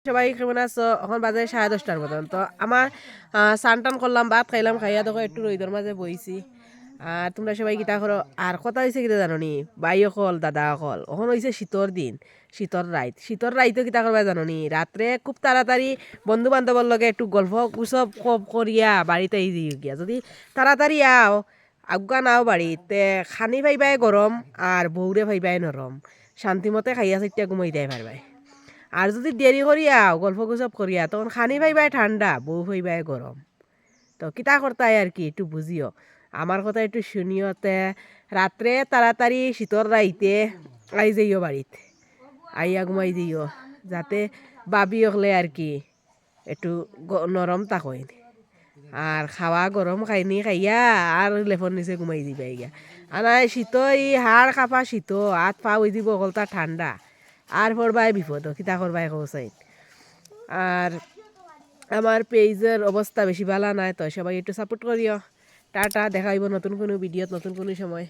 সবাই কেমন আছো? এখন বাজে 10:30টার মতন। তো আমার স্নান টান করলাম, ভাত খাইলাম, খাইয়া দেখো একটু রোদের মাঝে বইছি। আর তোমরা সবাই কিতা করো? আর কথা হয়েছে কিতা জানো নি? বাই অকল দাদা অকল এখন হয়েছে শীতর দিন, শীতর রাইতও কিতা করবা জানো নি? রাত্রে খুব তাড়াতাড়ি বন্ধু বান্ধবর লগে একটু গল্প গুসব করিয়া বাড়িতে গিয়া যদি তাড়াতাড়ি আও আজ্ঞা নাও বাড়িতে খানি ভাইবাই গরম আর বৌরে ভাইবাই নরম, শান্তিমতে খাইয়া চাইতিয়া ঘুমাই দেয় ভাই। আর যদি দেরি করিয়া গল্প গুজব করিয়া তখন খানি ভাইবাই ঠান্ডা, বউ ভাইবাই গরম। তো কিতা করতাই আর কি একটু বুঝিও, আমার কথা একটু শুনিও। তে রাত্রে তাড়াতাড়ি শীতর রাইতে আই যাইও বাড়িতে, আইয়া ঘুমাই দিও, যাতে বাবি হলে আর কি একটু নরম তাকইন। আর খাওয়া গরম খাইনি খাইয়া আর লেফর নিচে ঘুমাই দিবা ইয়া। আর শীত ই হাড় কাপা শীত, হাত পা হয়ে দিব অকলতা ঠান্ডা, আর পড়বাই বিপদ, কিতা করবাই কৌসাইন। আর আমার পেজের অবস্থা বেশি ভালো নাই, তো সবাই একটু সাপোর্ট করিও। টাটা, দেখা হইব নতুন কোনো ভিডিওত নতুন কোনো সময়।